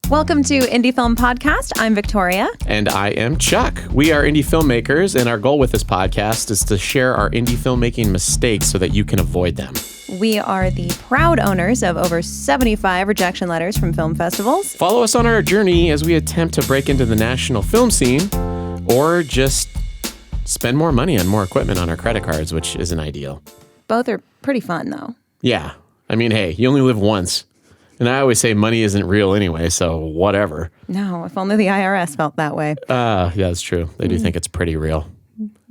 Welcome to Indie Film Podcast. I'm Victoria. And I am Chuck. We are indie filmmakers, and our goal with this podcast is to share our indie filmmaking mistakes so that you can avoid them. We are the proud owners of over 75 rejection letters from film festivals. Follow us on our journey as we attempt to break into the national film scene, or just spend more money on more equipment on our credit cards, which isn't ideal. Both are pretty fun, though. Yeah. I mean, hey, you only live once. And I always say money isn't real anyway, so whatever. No, if only the IRS felt that way. Yeah, that's true. They do think it's pretty real.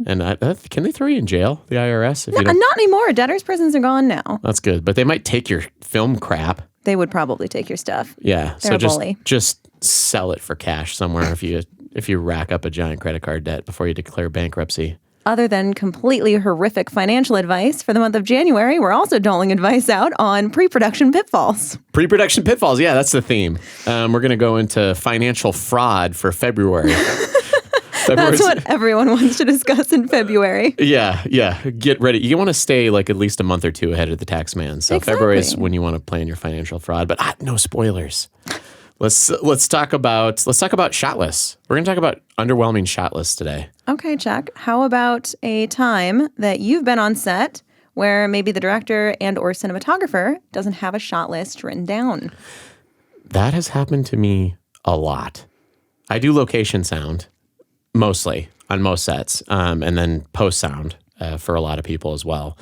And can they throw you in jail, the IRS? If No, you don't... Not anymore. Debtors' prisons are gone now. That's good. But they might take your film crap. They would probably take your stuff. Yeah. They're a bully. Just sell it for cash somewhere if you rack up a giant credit card debt before you declare bankruptcy. Other than completely horrific financial advice for the month of January, we're also doling advice out on pre-production pitfalls. Pre-production pitfalls. Yeah, that's the theme. We're going to go into financial fraud for February. That's what everyone wants to discuss in February. Yeah. Get ready. You want to stay like at least a month or two ahead of the tax man. So Exactly. February is when you want to plan your financial fraud. But no spoilers. Let's talk about shot lists. We're going to talk about underwhelming shot lists today. Okay, Chuck. How about a time that you've been on set where maybe the director and or cinematographer doesn't have a shot list written down? That has happened to me a lot. I do location sound mostly on most sets, and then post sound for a lot of people as well.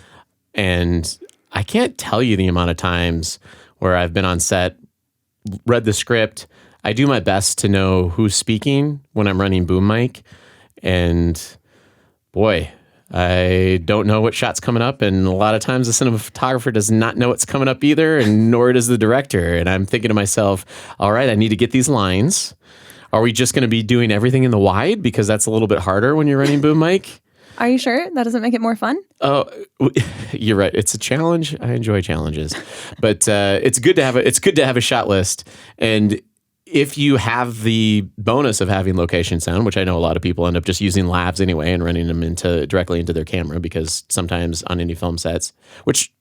And I can't tell you the amount of times where I've been on set, read the script. I do my best to know who's speaking when I'm running boom mic. And boy, I don't know what shot's coming up. And a lot of times the cinematographer does not know what's coming up either, and nor does the director. And I'm thinking to myself, all right, I need to get these lines. Are we just going to be doing everything in the wide? Because that's a little bit harder when you're running boom mic. Are you sure? That doesn't make it more fun? Oh, you're right. It's a challenge. I enjoy challenges, but it's good to have a shot list. And if you have the bonus of having location sound, which I know a lot of people end up just using lavs anyway and running them directly into their camera, because sometimes on indie film sets, which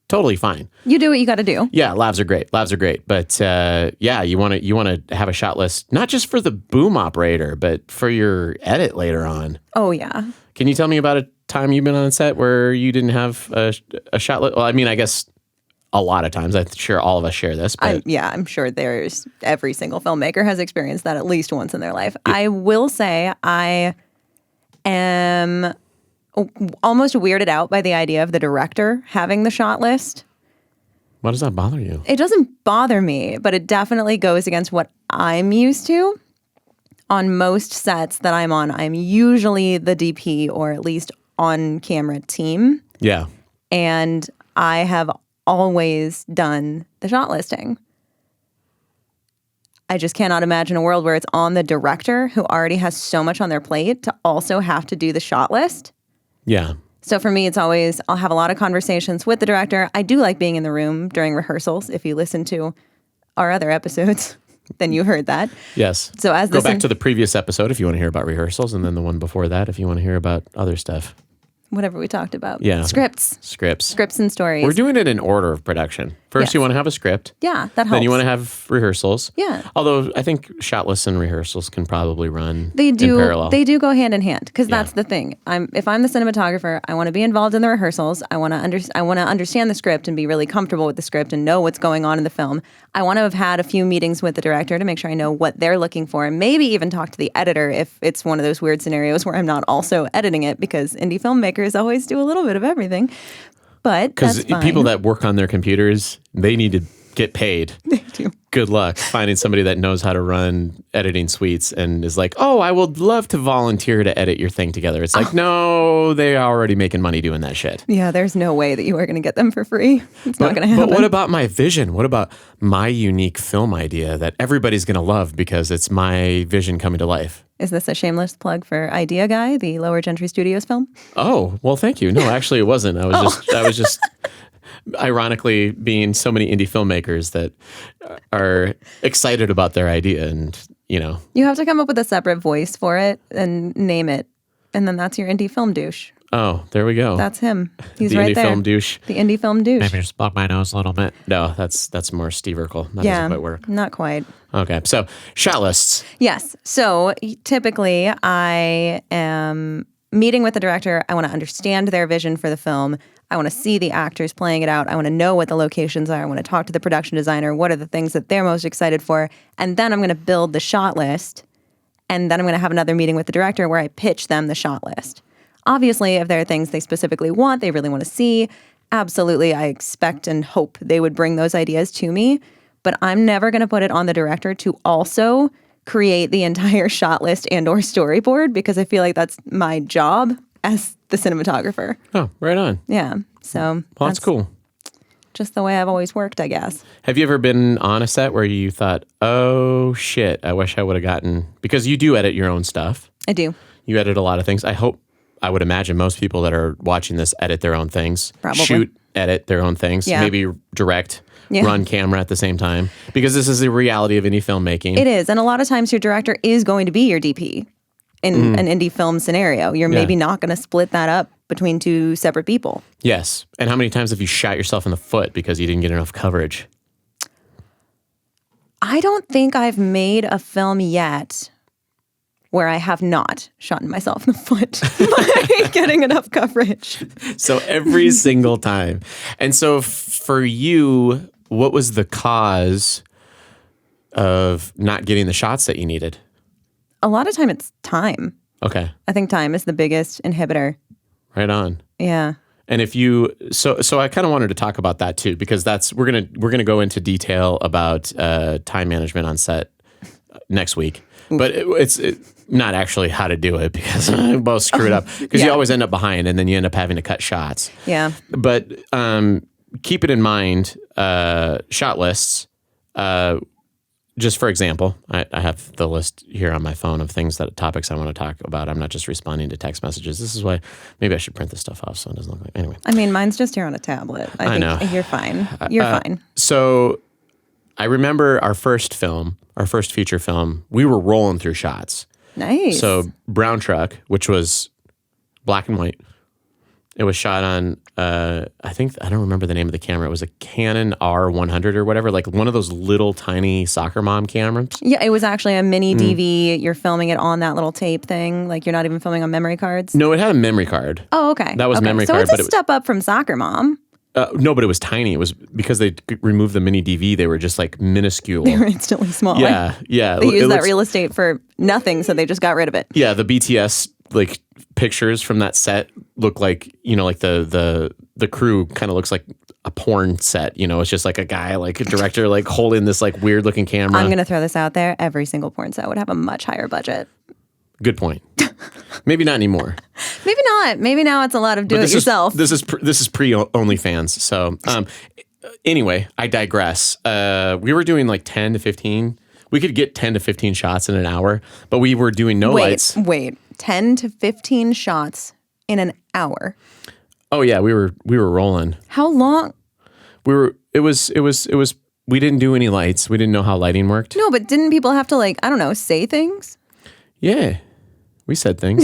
totally fine. You do what you got to do. Yeah, lavs are great. But you want to have a shot list, not just for the boom operator, but for your edit later on. Oh yeah. Can you tell me about a time you've been on set where you didn't have a shot list? Well, I mean, I guess a lot of times. I'm sure all of us share this. But I'm sure every single filmmaker has experienced that at least once in their life. Yeah. I will say I am almost weirded out by the idea of the director having the shot list. Why does that bother you? It doesn't bother me, but it definitely goes against what I'm used to. On most sets that I'm on, I'm usually the DP or at least on-camera team. Yeah. And I have always done the shot listing. I just cannot imagine a world where it's on the director, who already has so much on their plate, to also have to do the shot list. Yeah. So for me, it's always, I'll have a lot of conversations with the director. I do like being in the room during rehearsals. If you listen to our other episodes, then you heard that. Yes. So go back to the previous episode if you want to hear about rehearsals, and then the one before that if you want to hear about other stuff. Whatever we talked about. Yeah. Scripts and stories. We're doing it in order of production. First, Yes. You want to have a script. Yeah, that helps. Then you want to have rehearsals. Yeah. Although I think shot lists and rehearsals can probably run in parallel. They do go hand in hand, because that's the thing. If I'm the cinematographer, I want to be involved in the rehearsals. I want to understand the script and be really comfortable with the script and know what's going on in the film. I want to have had a few meetings with the director to make sure I know what they're looking for, and maybe even talk to the editor if it's one of those weird scenarios where I'm not also editing it, because indie filmmakers always do a little bit of everything. But because people that work on their computers, they need to get paid. They do. Good luck finding somebody that knows how to run editing suites and is like, oh, I would love to volunteer to edit your thing together. It's like, no, they're already making money doing that shit. Yeah, there's no way that you are going to get them for free. It's not going to happen. But what about my vision? What about my unique film idea that everybody's going to love because it's my vision coming to life? Is this a shameless plug for Idea Guy, the Lower Gentry Studios film? Oh, well, thank you. No, actually, it wasn't. I was just ironically being so many indie filmmakers that are excited about their idea, and you have to come up with a separate voice for it and name it, and then that's your indie film douche. Oh, there we go. That's him. He's the right there. The indie film douche. The indie film douche. Maybe just block my nose a little bit. No, that's more Steve Urkel. That doesn't quite work. Not quite. Okay. So shot lists. Yes. So typically I am meeting with the director. I want to understand their vision for the film. I want to see the actors playing it out. I want to know what the locations are. I want to talk to the production designer. What are the things that they're most excited for? And then I'm going to build the shot list. And then I'm going to have another meeting with the director where I pitch them the shot list. Obviously, if there are things they specifically want, they really want to see, absolutely, I expect and hope they would bring those ideas to me. But I'm never going to put it on the director to also create the entire shot list and or storyboard, because I feel like that's my job as the cinematographer. Oh, right on. Yeah. So Well, that's cool. Just the way I've always worked, I guess. Have you ever been on a set where you thought, oh shit, I wish I would have gotten, because you do edit your own stuff. I do. You edit a lot of things. I would imagine most people that are watching this edit their own things. Probably. Shoot, edit their own things. Yeah. Maybe direct, run camera at the same time. Because this is the reality of indie filmmaking. It is. And a lot of times your director is going to be your DP in an indie film scenario. You're maybe not going to split that up between two separate people. Yes. And how many times have you shot yourself in the foot because you didn't get enough coverage? I don't think I've made a film yet where I have not shot myself in the foot by getting enough coverage. So every single time. And so for you, what was the cause of not getting the shots that you needed? A lot of time it's time. Okay. I think time is the biggest inhibitor. Right on. Yeah. And if you so I kind of wanted to talk about that too, because we're gonna go into detail about time management on set next week. But it's not actually how to do it, because we both screw it up, because you always end up behind and then you end up having to cut shots. Yeah. But keep it in mind, shot lists. Just for example, I have the list here on my phone of topics I want to talk about. I'm not just responding to text messages. This is why maybe I should print this stuff off so it doesn't look like... Anyway. I mean, mine's just here on a tablet. I think know. You're fine. You're fine. So I remember our first feature film, we were rolling through shots. Nice. So Brown Truck, which was black and white. It was shot on, I don't remember the name of the camera. It was a Canon R100 or whatever, like one of those little tiny soccer mom cameras. Yeah, it was actually a mini DV. You're filming it on that little tape thing. Like you're not even filming on memory cards. No, it had a memory card. Oh, okay. That was memory so card. So it's a step up from soccer mom. No, but it was tiny. It was because they removed the mini DV. They were just like minuscule. They were instantly smaller. Yeah. They used that real estate for nothing, so they just got rid of it. Yeah, the BTS like pictures from that set look like, like the crew kind of looks like a porn set. It's just like a guy, like a director, like holding this like weird looking camera. I'm going to throw this out there. Every single porn set would have a much higher budget. Good point. Maybe not anymore. Maybe not. Maybe now it's a lot of do it yourself. This is pre OnlyFans. So anyway, I digress. We were doing like 10 to 15. We could get 10 to 15 shots in an hour, but we were doing lights. Wait, 10 to 15 shots in an hour. Oh yeah, we were rolling. How long? It was we didn't do any lights. We didn't know how lighting worked. No, but didn't people have to say things? Yeah. We said things.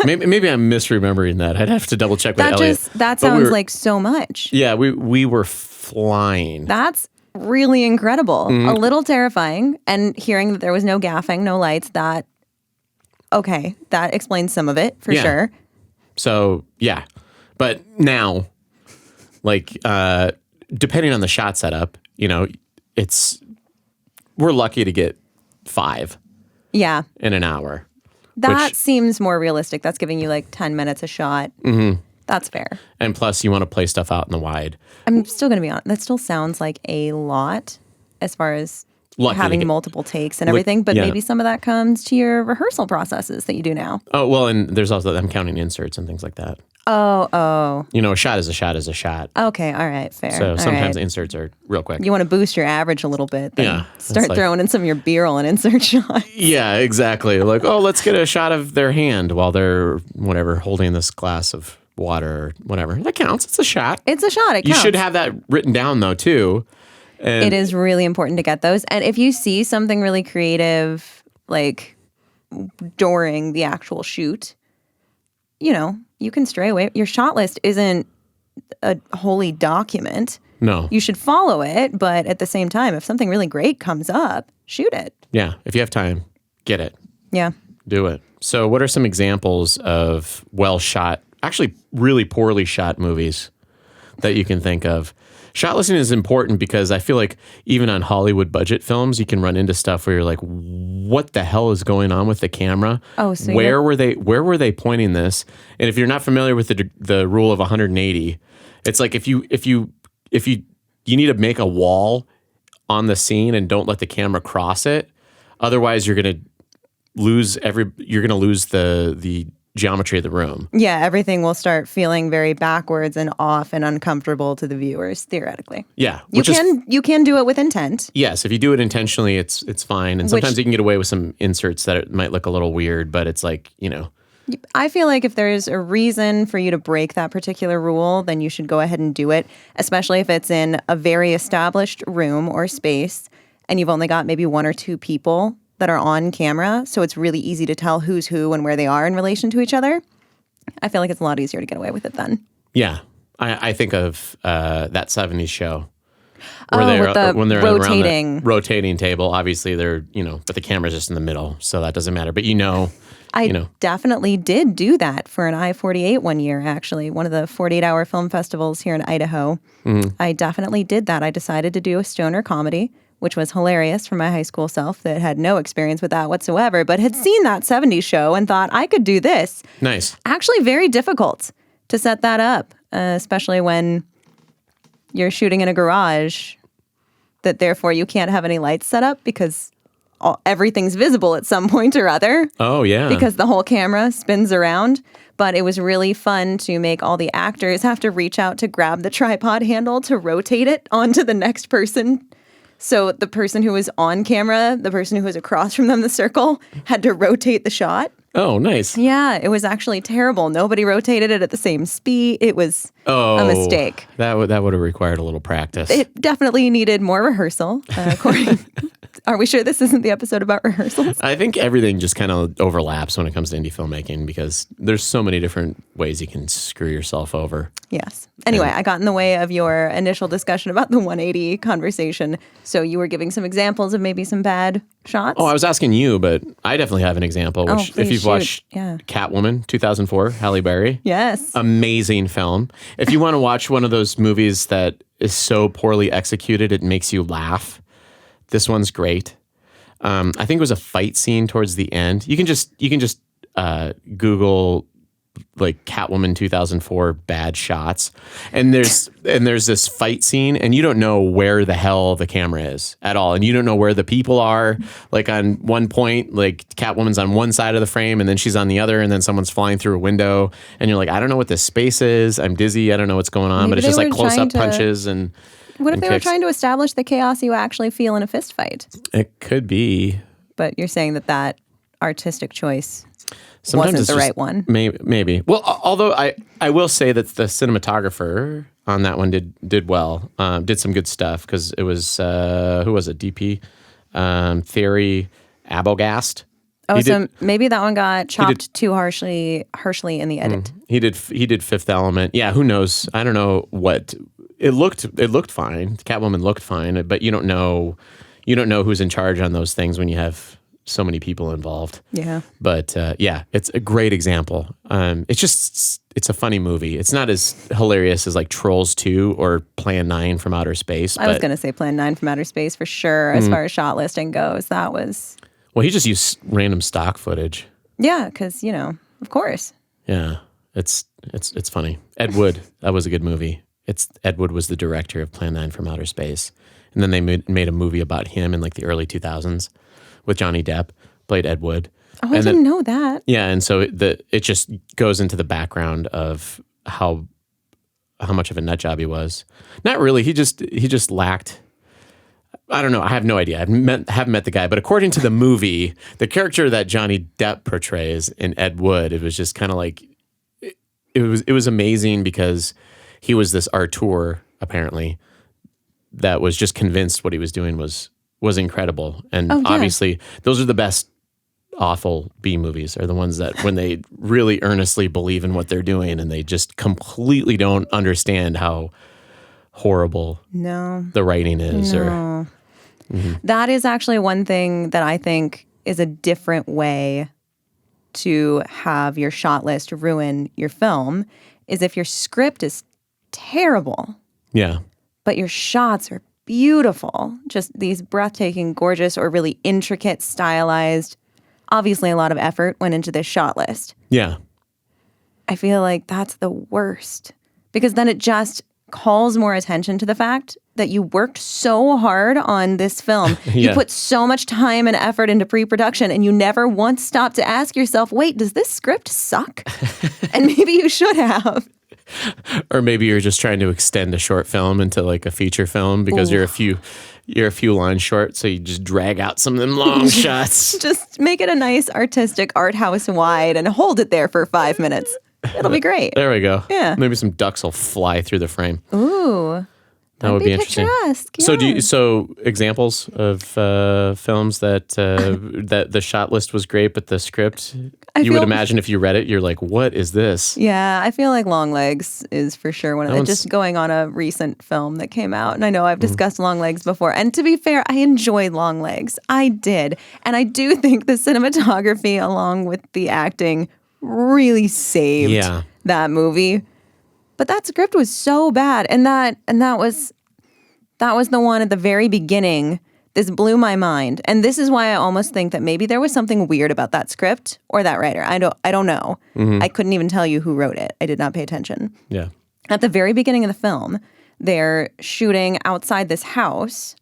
Maybe I'm misremembering that. I'd have to double check with Elliot. That sounds like so much. Yeah, we were flying. That's really incredible. Mm-hmm. A little terrifying. And hearing that there was no gaffing, no lights, that explains some of it for sure. So, yeah. But now, like, depending on the shot setup, we're lucky to get 5 in an hour. That seems more realistic. That's giving you like 10 minutes a shot. Mm-hmm. That's fair. And plus, you want to play stuff out in the wide. I'm still going to be honest. That still sounds like a lot as far as having multiple takes and everything. But maybe some of that comes to your rehearsal processes that you do now. Oh, well, and there's also, I'm counting inserts and things like that. Oh. A shot is a shot is a shot. Okay, all right, fair. So sometimes inserts are real quick. You want to boost your average a little bit. Then start throwing in some of your B-roll and insert shots. Yeah, exactly. Like, let's get a shot of their hand while they're, holding this glass of water or whatever. That counts. It's a shot. It's a shot. It counts. You should have that written down, though, too. And it is really important to get those. And if you see something really creative, like during the actual shoot, you can stray away. Your shot list isn't a holy document. No. You should follow it, but at the same time, if something really great comes up, shoot it. Yeah. If you have time, get it. Yeah. Do it. So what are some examples of well shot, actually really poorly shot movies that you can think of? Shot listing is important because I feel like even on Hollywood budget films, you can run into stuff where you're like, what the hell is going on with the camera? Oh, so where were they pointing this? And if you're not familiar with the rule of 180, it's like if you need to make a wall on the scene and don't let the camera cross it, otherwise you're going to lose the geometry of the room. Yeah, everything will start feeling very backwards and off and uncomfortable to the viewers, theoretically. Yeah. You can do it with intent. Yes, if you do it intentionally, it's fine. And sometimes you can get away with some inserts that it might look a little weird, but it's like, I feel like if there's a reason for you to break that particular rule, then you should go ahead and do it, especially if it's in a very established room or space and you've only got maybe one or two people that are on camera, so it's really easy to tell who's who and where they are in relation to each other. I feel like it's a lot easier to get away with it then. Yeah. I think of that 70s show. With the when they're rotating. around the rotating table, obviously they're, but the camera's just in the middle, so that doesn't matter. But I definitely did do that for an I-48 one year, actually, one of the 48-hour film festivals here in Idaho. Mm-hmm. I definitely did that. I decided to do a stoner comedy, which was hilarious for my high school self that had no experience with that whatsoever, but had seen that 70s show and thought, I could do this. Nice. Actually, very difficult to set that up, especially when you're shooting in a garage, that therefore you can't have any lights set up because everything's visible at some point or other. Oh, yeah. Because the whole camera spins around. But it was really fun to make all the actors have to reach out to grab the tripod handle to rotate it onto the next person. So the person who was on camera, the person who was across from them, the circle, had to rotate the shot. Oh, nice. Yeah, it was actually terrible. Nobody rotated it at the same speed. It was a mistake. That would have required a little practice. It definitely needed more rehearsal. Are we sure this isn't the episode about rehearsals? I think everything just kind of overlaps when it comes to indie filmmaking because there's so many different ways you can screw yourself over. Yes. Anyway, I got in the way of your initial discussion about the 180 conversation. So you were giving some examples of maybe some bad shots? Oh, I was asking you, but I definitely have an example. Which, if you've watched Catwoman 2004, Halle Berry. Yes. Amazing film. If you want to watch one of those movies that is so poorly executed, it makes you laugh. This one's great. I think it was a fight scene towards the end. You can just Google like Catwoman 2004 bad shots, and there's this fight scene, and you don't know where the hell the camera is at all, and you don't know where the people are. Like on one point, like Catwoman's on one side of the frame, and then she's on the other, and then someone's flying through a window, and you're like, I don't know what this space is. I'm dizzy. I don't know what's going on, but it's just like close up punches and. What if they were trying to establish the chaos you actually feel in a fist fight? It could be. But you're saying that artistic choice sometimes wasn't the right one? Maybe. Well, although I will say that the cinematographer on that one did well, did some good stuff because it was, who was it, DP? Theory Abogast. Oh, maybe that one got chopped too harshly in the edit. He did Fifth Element. Yeah, who knows? I don't know what... It looked fine. Catwoman looked fine, but you don't know who's in charge on those things when you have so many people involved. Yeah. But it's a great example. It's a funny movie. It's not as hilarious as like Trolls 2 or Plan 9 from Outer Space. I was going to say Plan 9 from Outer Space for sure. As far as shot listing goes, that was. Well, he just used random stock footage. Yeah, because of course. Yeah, it's funny. Ed Wood, that was a good movie. Ed Wood was the director of Plan 9 from Outer Space. And then they made a movie about him in like the early 2000s with Johnny Depp, played Ed Wood. Oh, I didn't know that. Yeah, and so it just goes into the background of how much of a nut job he was. Not really, he just lacked, I don't know, I have no idea. I haven't met the guy, but according to the movie, the character that Johnny Depp portrays in Ed Wood, it was just kind of like, it was amazing because he was this auteur, apparently, that was just convinced what he was doing was incredible. And obviously, those are the best awful B movies, are the ones that when they really earnestly believe in what they're doing and they just completely don't understand how horrible the writing is. Or That is actually one thing that I think is a different way to have your shot list ruin your film, is if your script is terrible, Yeah. but your shots are beautiful, just these breathtaking, gorgeous, or really intricate, stylized. Obviously, a lot of effort went into this shot list. Yeah. I feel like that's the worst, because then it just calls more attention to the fact that you worked so hard on this film. You put so much time and effort into pre-production, and you never once stopped to ask yourself, wait, does this script suck? And maybe you should have. Or maybe you're just trying to extend a short film into like a feature film because you're a few lines short, so you just drag out some of them long shots. Just make it a nice artistic art house wide and hold it there for 5 minutes. It'll be great. There we go. Yeah. Maybe some ducks will fly through the frame. Ooh. That would be interesting. Picturesque, So so examples of films that that the shot list was great, but the script, you would imagine if you read it, you're like, what is this? Yeah, I feel like Long Legs is for sure one of them. Just going on a recent film that came out, and I know I've discussed Long Legs before. And to be fair, I enjoyed Long Legs. I did. And I do think the cinematography along with the acting really saved that movie. But that script was so bad, and that was the one at the very beginning. This blew my mind, and this is why I almost think that maybe there was something weird about that script or that writer. I don't know. I couldn't even tell you who wrote it. I did not pay attention. Yeah. At the very beginning of the film, they're shooting outside this house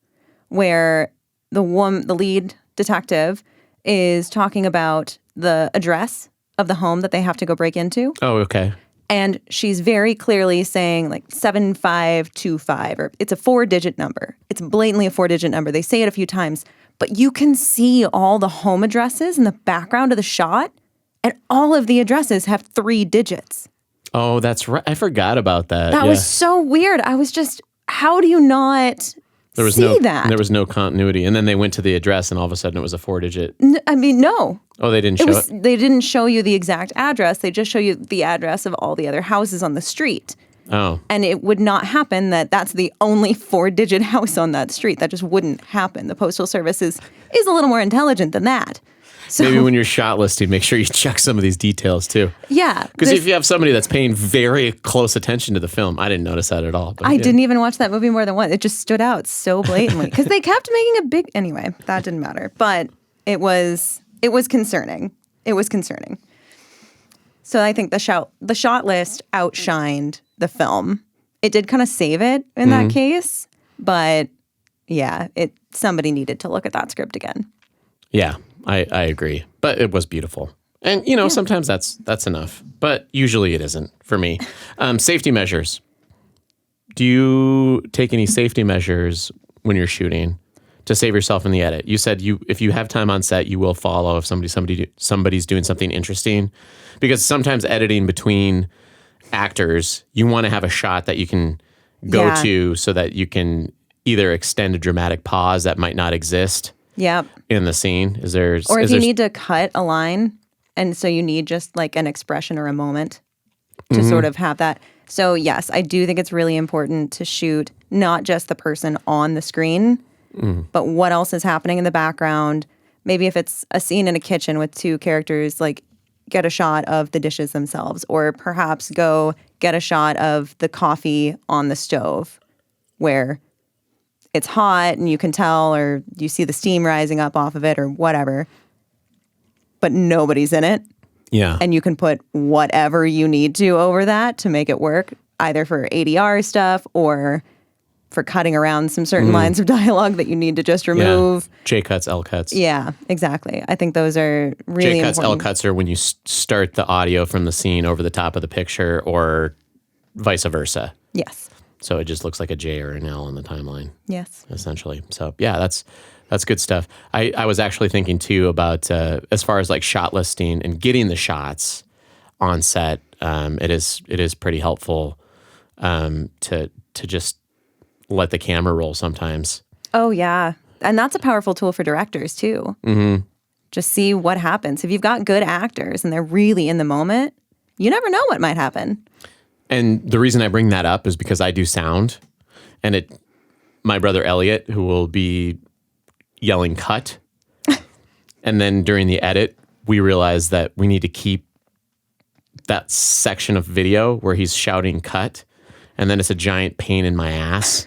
where the lead detective is talking about the address of the home that they have to go break into. Oh, okay. And she's very clearly saying like 7525, or it's a 4-digit number. It's blatantly a 4-digit number. They say it a few times, but you can see all the home addresses in the background of the shot, and all of the addresses have 3 digits. Oh, that's right. I forgot about that. That was so weird. I was just, how do you not see that? There was no continuity. And then they went to the address, and all of a sudden it was a 4-digit. No. Oh, they didn't show it? They didn't show you the exact address. They just show you the address of all the other houses on the street. Oh. And it would not happen that that's the only 4-digit house on that street. That just wouldn't happen. The Postal Service is a little more intelligent than that. So, maybe when you're shot listing, make sure you check some of these details too. Yeah. Because if you have somebody that's paying very close attention to the film, I didn't notice that at all. But I didn't even watch that movie more than once. It just stood out so blatantly. Because they kept making a big... Anyway, that didn't matter. But it was concerning. It was concerning. So I think the shot list outshined the film. It did kind of save it in that case, but yeah, somebody needed to look at that script again. Yeah, I agree. But it was beautiful. And, sometimes that's enough. But usually it isn't for me. Safety measures. Do you take any safety measures when you're shooting to save yourself in the edit? You said if you have time on set, you will follow if somebody's doing something interesting, because sometimes editing between actors, you want to have a shot that you can go to so that you can either extend a dramatic pause that might not exist in the scene. Or if you need to cut a line, and so you need just like an expression or a moment to sort of have that. So yes, I do think it's really important to shoot not just the person on the screen, but what else is happening in the background. Maybe if it's a scene in a kitchen with 2 characters, like get a shot of the dishes themselves, or perhaps go get a shot of the coffee on the stove where it's hot and you can tell, or you see the steam rising up off of it or whatever, but nobody's in it. Yeah. And you can put whatever you need to over that to make it work, either for ADR stuff or for cutting around some certain lines of dialogue that you need to just remove. Yeah. J cuts, L cuts. Yeah, exactly. I think those are really J cuts, important. L cuts are when you start the audio from the scene over the top of the picture, or vice versa. Yes. So it just looks like a J or an L on the timeline. Yes. Essentially. So yeah, that's good stuff. I was actually thinking too about as far as like shot listing and getting the shots on set. It is pretty helpful to just let the camera roll sometimes. Oh yeah, and that's a powerful tool for directors too. Mm-hmm. Just see what happens. If you've got good actors and they're really in the moment, you never know what might happen. And the reason I bring that up is because I do sound. and my brother Elliot, who will be yelling cut. And then during the edit, we realized that we need to keep that section of video where he's shouting cut. And then it's a giant pain in my ass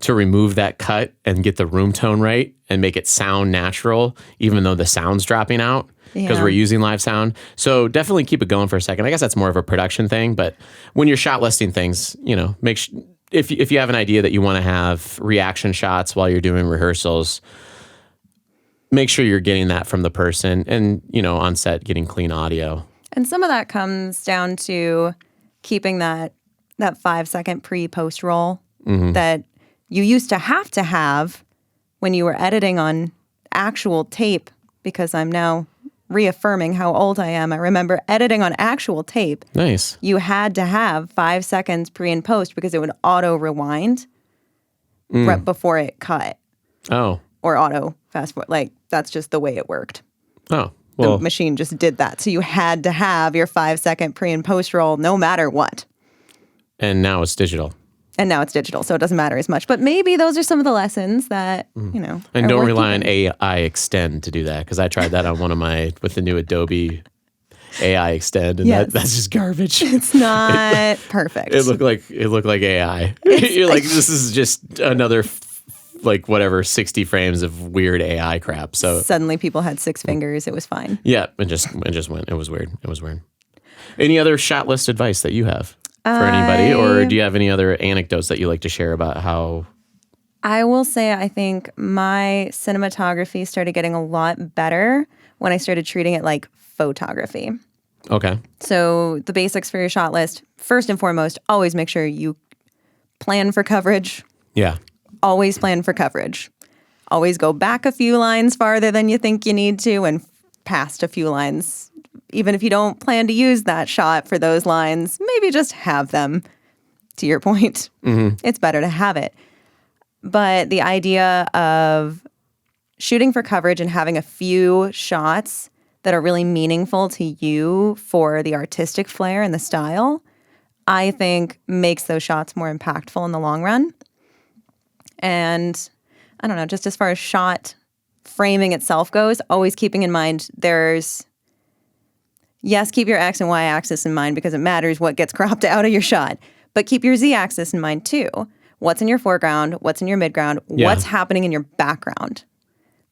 to remove that cut and get the room tone right and make it sound natural, even though the sound's dropping out because we're using live sound. So definitely keep it going for a second. I guess that's more of a production thing. But when you're shot listing things, if you have an idea that you want to have reaction shots while you're doing rehearsals, make sure you're getting that from the person and, on set, getting clean audio. And some of that comes down to keeping that 5-second pre-post roll that you used to have when you were editing on actual tape, because I'm now reaffirming how old I am. I remember editing on actual tape. Nice. You had to have 5 seconds pre and post because it would auto rewind right before it cut. Oh. Or auto fast forward. Like, that's just the way it worked. Oh, well. The machine just did that. So you had to have your 5-second pre and post roll no matter what. And now it's digital. So it doesn't matter as much. But maybe those are some of the lessons that, And don't rely on AI Extend to do that, because I tried that on with the new Adobe AI Extend, and that's just garbage. It's not perfect. It looked like AI. You're like, this is just another 60 frames of weird AI crap. So suddenly people had 6 fingers. It was fine. Yeah, it just went. It was weird. Any other shot list advice that you have for anybody, or do you have any other anecdotes that you like to share about how? I will say I think my cinematography started getting a lot better when I started treating it like photography. Okay. So the basics for your shot list, first and foremost, always make sure you plan for coverage. Yeah. Always plan for coverage. Always go back a few lines farther than you think you need to and past a few lines. Even if you don't plan to use that shot for those lines, maybe just have them, to your point. It's better to have it. But the idea of shooting for coverage and having a few shots that are really meaningful to you for the artistic flair and the style, I think makes those shots more impactful in the long run. And I don't know, just as far as shot framing itself goes, always keeping in mind keep your X and Y axis in mind because it matters what gets cropped out of your shot. But keep your Z axis in mind too. What's in your foreground? What's in your midground? Yeah. What's happening in your background?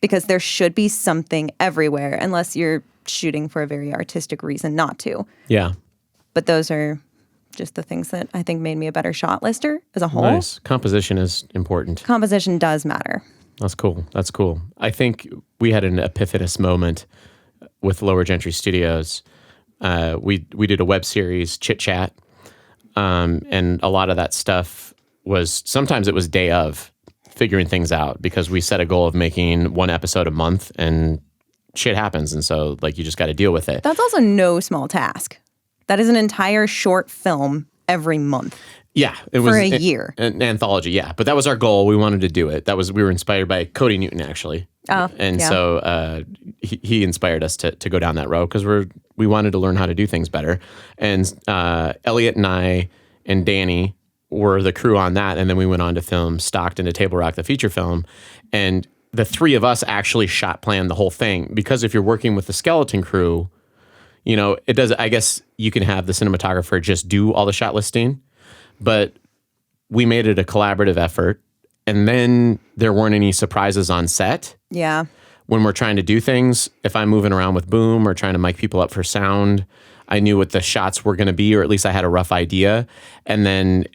Because there should be something everywhere unless you're shooting for a very artistic reason not to. Yeah. But those are just the things that I think made me a better shot lister as a whole. Nice. Composition is important. Composition does matter. That's cool. I think we had an epiphanous moment with Lower Gentry Studios. We did a web series, Chit Chat, and a lot of that stuff sometimes it was day of figuring things out, because we set a goal of making 1 episode a month, and shit happens, and so you just got to deal with it. That's also no small task. That is an entire short film every month. Yeah, it was for a year. An anthology. Yeah, but that was our goal. We wanted to do it. We were inspired by Cody Newton, actually. Oh, and so he inspired us to go down that road, because we wanted to learn how to do things better. And Elliot and I and Danny were the crew on that, and then we went on to film Stockton to Table Rock, the feature film, and the 3 of us actually shot planned the whole thing, because if you're working with the skeleton crew, it does. I guess you can have the cinematographer just do all the shot listing, but we made it a collaborative effort, and then there weren't any surprises on set. Yeah. When we're trying to do things, if I'm moving around with boom or trying to mic people up for sound, I knew what the shots were going to be, or at least I had a rough idea. And then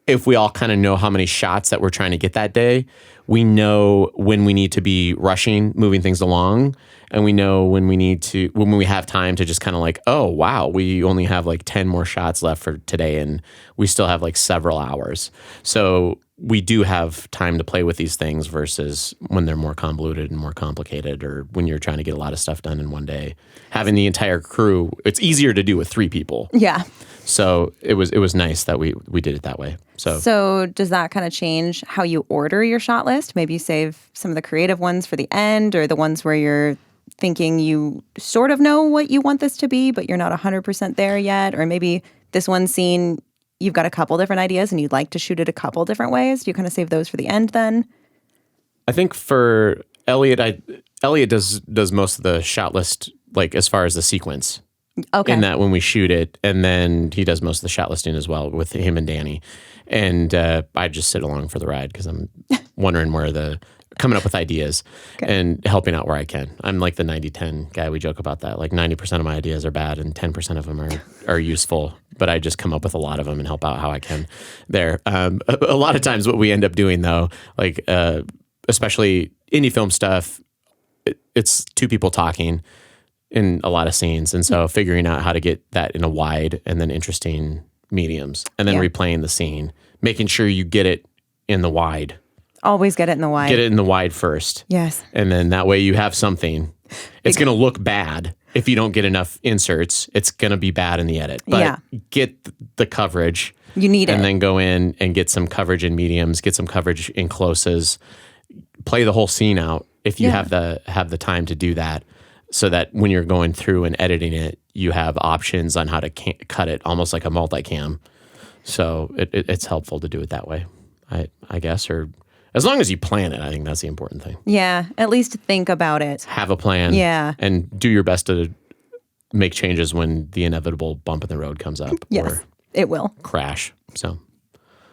if we all kind of know how many shots that we're trying to get that day, we know when we need to be rushing, moving things along, and we know when we have time to just kind of oh, wow, we only have 10 more shots left for today, and we still have several hours. So we do have time to play with these things versus when they're more convoluted and more complicated, or when you're trying to get a lot of stuff done in one day. Having the entire crew, it's easier to do with 3 people. Yeah. So it was nice that we did it that way. So does that kind of change how you order your shot list? Maybe you save some of the creative ones for the end, or the ones where you're thinking you sort of know what you want this to be, but you're not 100% there yet. Or maybe this one scene you've got a couple different ideas and you'd like to shoot it a couple different ways? Do you kind of save those for the end then? I think for Elliot, Elliot does most of the shot list, like as far as the sequence. Okay. In that when we shoot it, and then he does most of the shot listing as well with him and Danny. And I just sit along for the ride because I'm wondering coming up with ideas and helping out where I can. I'm like the 90-10 guy. We joke about that. Like 90% of my ideas are bad and 10% of them are useful, but I just come up with a lot of them and help out how I can there. A lot of times what we end up doing though, like especially indie film stuff, it's two people talking in a lot of scenes. And so figuring out how to get that in a wide and then interesting mediums and then replaying the scene, making sure you get it in the wide. Always get it in the wide. Get it in the wide first. Yes. And then that way you have something. It's going to look bad if you don't get enough inserts. It's going to be bad in the edit. But get the coverage. You need it. And then go in and get some coverage in mediums, get some coverage in closes, play the whole scene out if you have the time to do that. So that when you're going through and editing it, you have options on how to cut it, almost like a multicam. So it's helpful to do it that way, I guess. Or as long as you plan it, I think that's the important thing. Yeah, at least think about it. Have a plan. Yeah. And do your best to make changes when the inevitable bump in the road comes up. Yes, or it will. crash. So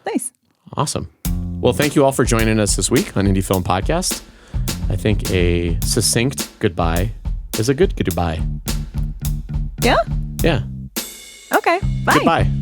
nice. Awesome. Well, thank you all for joining us this week on Indie Film Podcast. I think a succinct goodbye is a good goodbye. Yeah? Yeah. Okay. Bye. Goodbye.